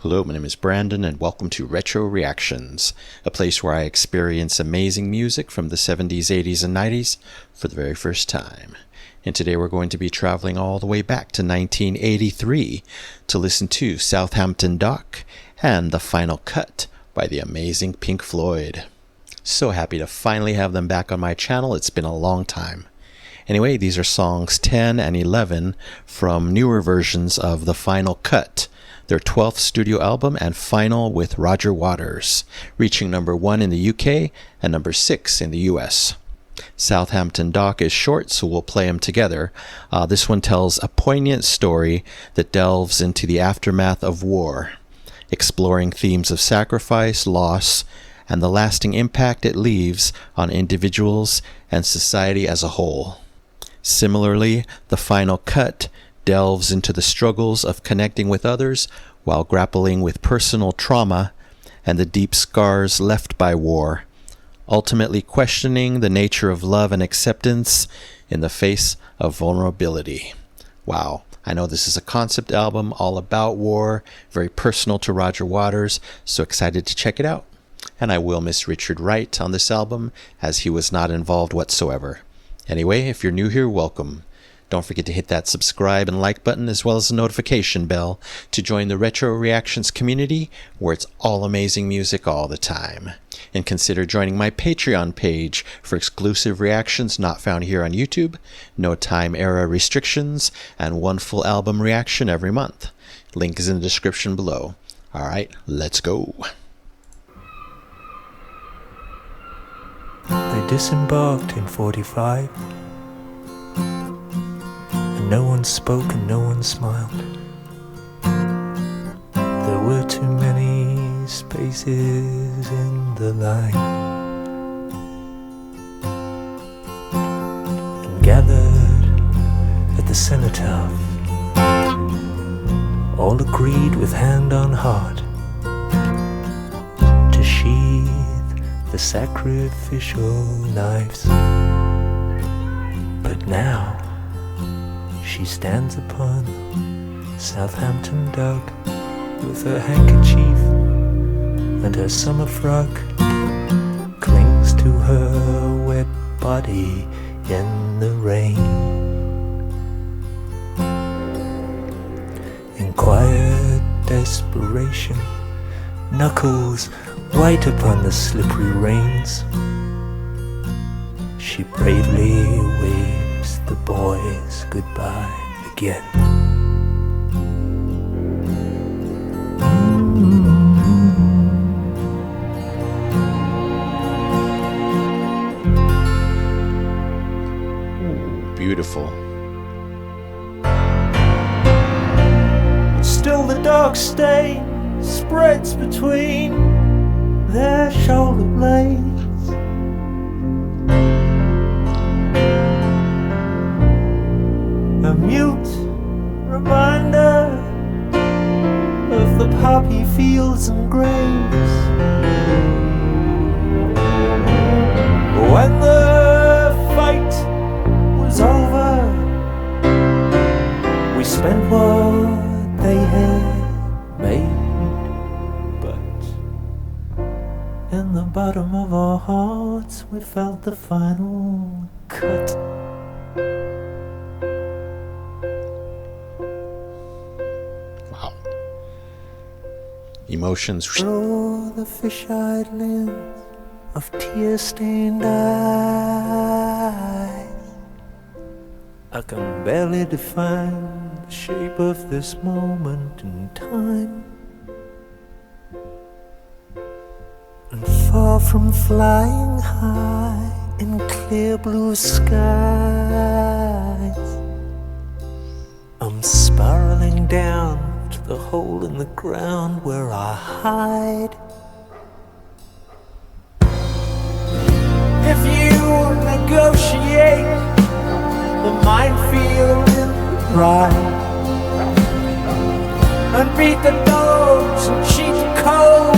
Hello, my name is Brandon, and welcome to Retro Reactions, a place where I experience amazing music from the 70s, 80s, and 90s for the very first time. And today we're going to be traveling all the way back to 1983 to listen to Southampton Dock and The Final Cut by the amazing Pink Floyd. So happy to finally have them back on my channel. It's been a long time. Anyway, these are songs 10 and 11 from newer versions of The Final Cut, their 12th studio album and final with Roger Waters, reaching number 1 in the UK and number 6 in the US. Southampton Dock is short, so we'll play them together. This one tells a poignant story that delves into the aftermath of war, exploring themes of sacrifice, loss, and the lasting impact it leaves on individuals and society as a whole. Similarly, The Final Cut delves into the struggles of connecting with others while grappling with personal trauma and the deep scars left by war, ultimately questioning the nature of love and acceptance in the face of vulnerability. Wow, I know this is a concept album all about war, very personal to Roger Waters, so excited to check it out. And I will miss Richard Wright on this album, as he was not involved whatsoever. Anyway, if you're new here, welcome. Don't forget to hit that subscribe and like button as well as the notification bell to join the Retro Reactions community where it's all amazing music all the time. And consider joining my Patreon page for exclusive reactions not found here on YouTube, no time era restrictions, and one full album reaction every month. Link is in the description below. Alright, let's go. They disembarked in 45. No one spoke and no one smiled. There were too many spaces in the line. And gathered at the cenotaph, all agreed with hand on heart to sheathe the sacrificial knives. But now she stands upon Southampton Dock with her handkerchief and her summer frock, clings to her wet body in the rain. In quiet desperation, knuckles white upon the slippery reins, she bravely waves the boys goodbye again. Ooh, beautiful. Still the dark stain spreads between their shoulder blades. A mute reminder of the poppy fields and graves. When the fight was over, we spent what they had made, but in the bottom of our hearts we felt the final cut. Emotions. Through the fish-eyed lens of tear-stained eyes, I can barely define the shape of this moment in time. And far from flying high in clear blue skies, I'm spiraling down to the hole in the ground where I hide. If you negotiate the minefield in the ride and beat the dogs and cheat the cold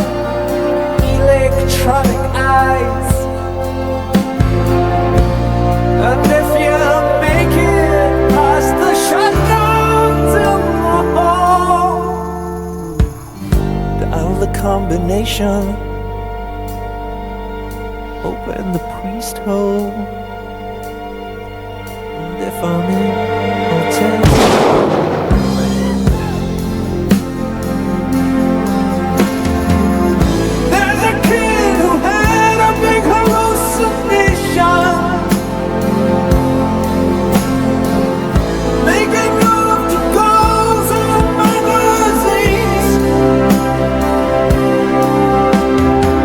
electronic eyes, and if you make it past the shutdowns in the hall, nation. Open the priest hole, and if I'm in, I'll tell you. There's a kid who had a big hallucination, making love to girls in magazines.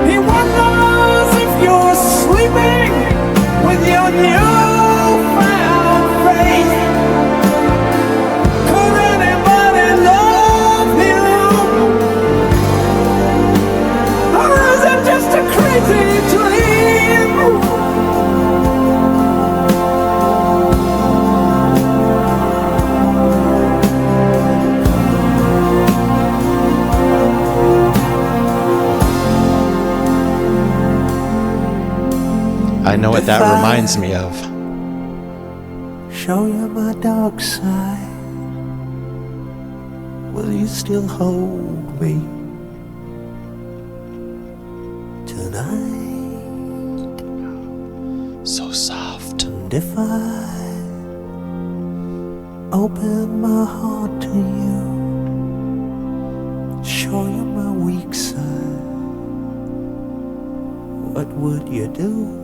He wonders if you're sleeping with your newfound faith. Could anybody love him? Or is it just a crazy dream? I know what that reminds me of. Show you my dark side. Will you still hold me tonight? So soft. And if I open my heart to you, show you my weak side, what would you do?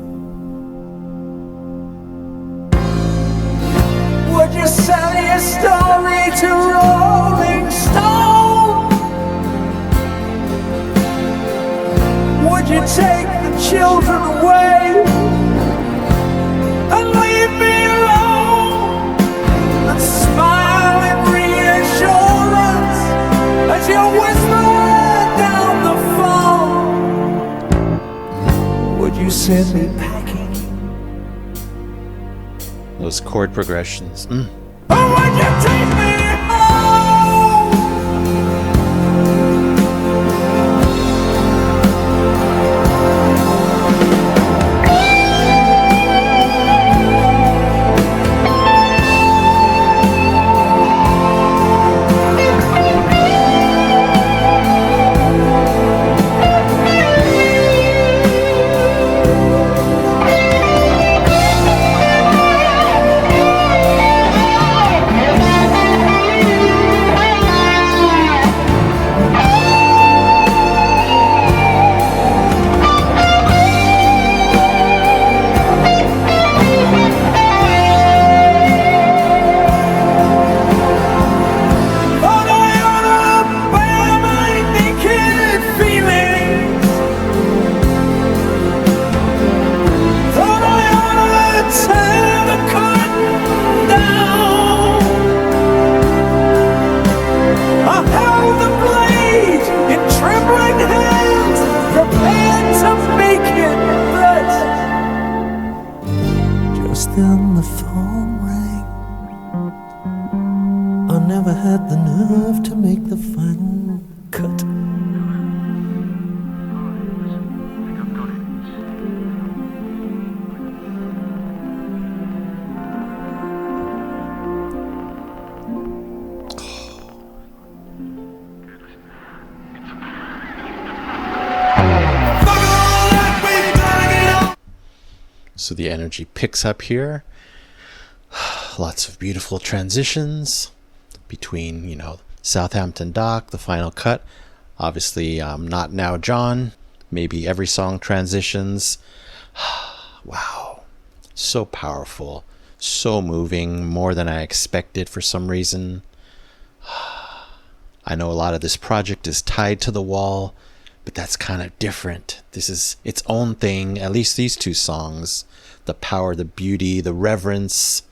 Would you sell your story to Rolling Stone? Would you take the children away and leave me alone and smile in reassurance as you whisper down the phone? Would you send me packing? Those chord progressions. Or would you take me home? Then the phone rang. I never had the nerve to make the final cut. So the energy picks up here. Lots of beautiful transitions between, Southampton Dock, the final cut. Obviously, Not Now John. Maybe every song transitions. Wow. So powerful. So moving. More than I expected for some reason. I know a lot of this project is tied to the wall, but that's kind of different. This is its own thing, at least these two songs. The power, the beauty, the reverence,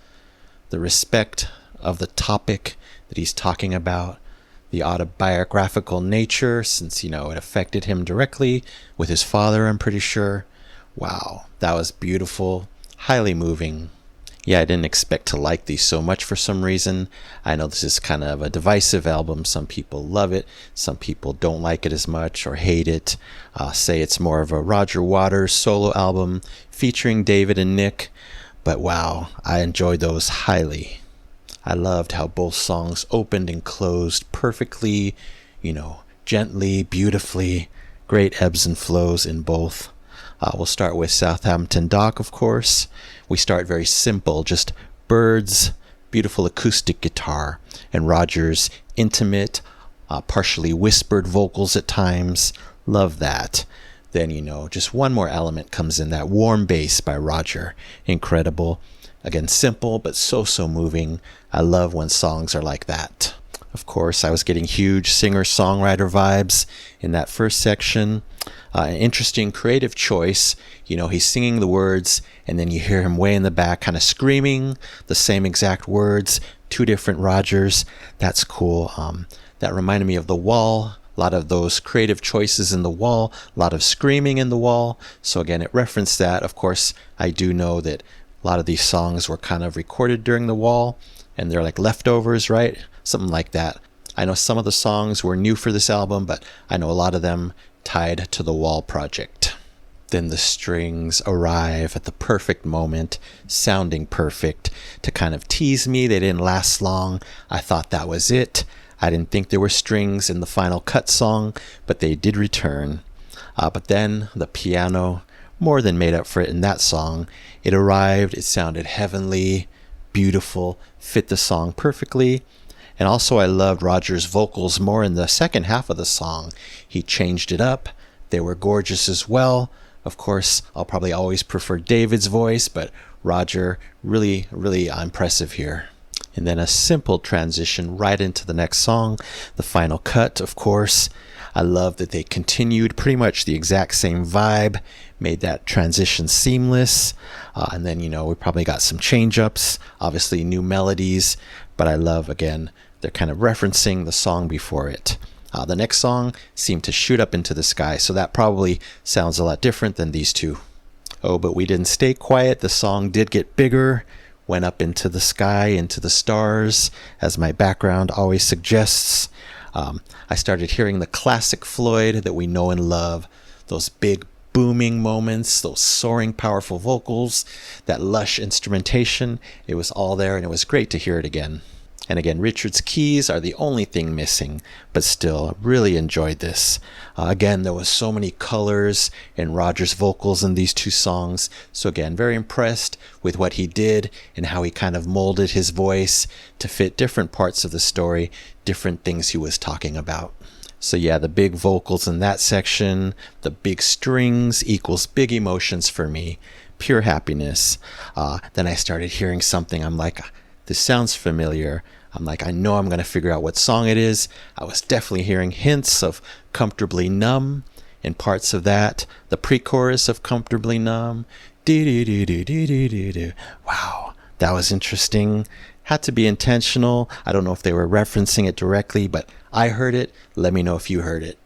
the respect of the topic that he's talking about, the autobiographical nature, since, it affected him directly with his father, I'm pretty sure. Wow, that was beautiful, highly moving. Yeah, I didn't expect to like these so much for some reason. I know this is kind of a divisive album. Some people love it. Some people don't like it as much or hate it. Say it's more of a Roger Waters solo album featuring David and Nick. But wow, I enjoyed those highly. I loved how both songs opened and closed perfectly, gently, beautifully. Great ebbs and flows in both. We'll start with Southampton Dock, of course. We start very simple, just birds, beautiful acoustic guitar, and Roger's intimate, partially whispered vocals at times. Love that. Then, just one more element comes in, that warm bass by Roger. Incredible. Again, simple, but so moving. I love when songs are like that. Of course, I was getting huge singer-songwriter vibes in that first section. An interesting creative choice. He's singing the words, and then you hear him way in the back kind of screaming the same exact words, two different Rogers. That's cool. That reminded me of The Wall. A lot of those creative choices in The Wall, a lot of screaming in The Wall. So again, it referenced that. Of course, I do know that a lot of these songs were kind of recorded during The Wall, and they're like leftovers, right? Something like that. I know some of the songs were new for this album, but I know a lot of them tied to the Wall project. Then the strings arrive at the perfect moment, sounding perfect, to kind of tease me. They didn't last long. I thought that was it. I didn't think there were strings in the final cut song, but they did return. But then the piano more than made up for it in that song. It arrived, it sounded heavenly, beautiful, fit the song perfectly. And also I loved Roger's vocals more in the second half of the song. He changed it up. They were gorgeous as well. Of course, I'll probably always prefer David's voice, but Roger, really impressive here. And then a simple transition right into the next song, the final cut, of course. I love that they continued pretty much the exact same vibe, made that transition seamless. And then, we probably got some change-ups, obviously new melodies, but I love, again, they're kind of referencing the song before it. The next song seemed to shoot up into the sky, so that probably sounds a lot different than these two. Oh, but we didn't stay quiet. The song did get bigger, went up into the sky, into the stars, as my background always suggests. I started hearing the classic Floyd that we know and love, those big booming moments, those soaring, powerful vocals, that lush instrumentation. It was all there, and it was great to hear it again. And again, Richard's keys are the only thing missing, but still, I really enjoyed this. Again, there was so many colors in Roger's vocals in these two songs. So again, very impressed with what he did and how he kind of molded his voice to fit different parts of the story, different things he was talking about. So yeah, the big vocals in that section, the big strings equals big emotions for me, pure happiness. Then I started hearing something. I'm like, this sounds familiar. I'm like, I know I'm going to figure out what song it is. I was definitely hearing hints of Comfortably Numb in parts of that. The pre-chorus of Comfortably Numb. Wow, that was interesting. Had to be intentional. I don't know if they were referencing it directly, but I heard it. Let me know if you heard it.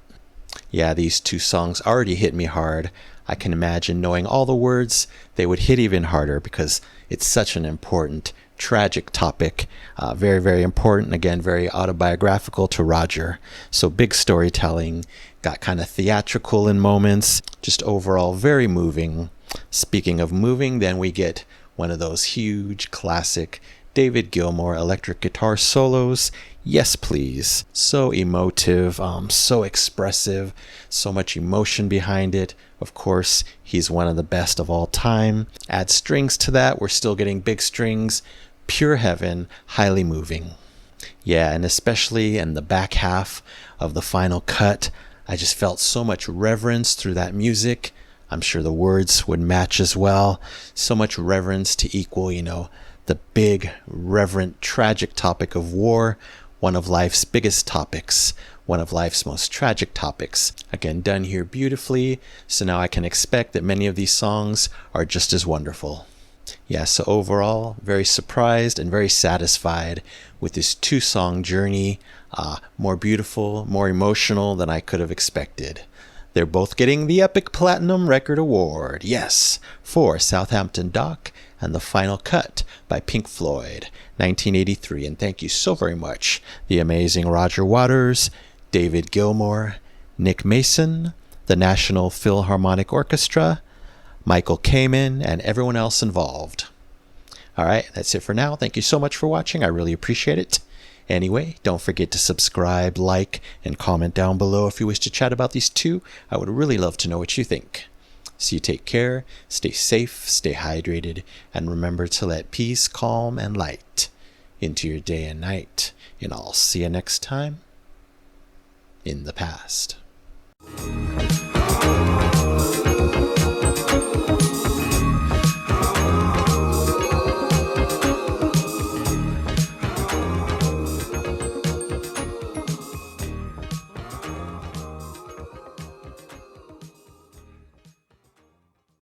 Yeah, these two songs already hit me hard. I can imagine knowing all the words, they would hit even harder because it's such an important, tragic topic. Very important. Again, very autobiographical to Roger. So big storytelling, got kind of theatrical in moments, just overall very moving. Speaking of moving, then we get one of those huge classic David Gilmour electric guitar solos. Yes, please. So emotive, so expressive, so much emotion behind it. Of course, he's one of the best of all time. Add strings to that, we're still getting big strings. Pure heaven, highly moving. Yeah, and especially in the back half of the final cut, I just felt so much reverence through that music. I'm sure the words would match as well. So much reverence to equal, the big, reverent, tragic topic of war, one of life's biggest topics, one of life's most tragic topics. Again, done here beautifully, so now I can expect that many of these songs are just as wonderful. Yeah, so overall, very surprised and very satisfied with this two-song journey. More beautiful, more emotional than I could have expected. They're both getting the Epic Platinum Record Award, yes, for Southampton Dock and The Final Cut by Pink Floyd, 1983. And thank you so very much, the amazing Roger Waters, David Gilmour, Nick Mason, the National Philharmonic Orchestra, Michael Kamen, and everyone else involved. All right, that's it for now. Thank you so much for watching. I really appreciate it. Anyway, don't forget to subscribe, like, and comment down below if you wish to chat about these too. I would really love to know what you think. So you take care, stay safe, stay hydrated, and remember to let peace, calm, and light into your day and night. And I'll see you next time in the past.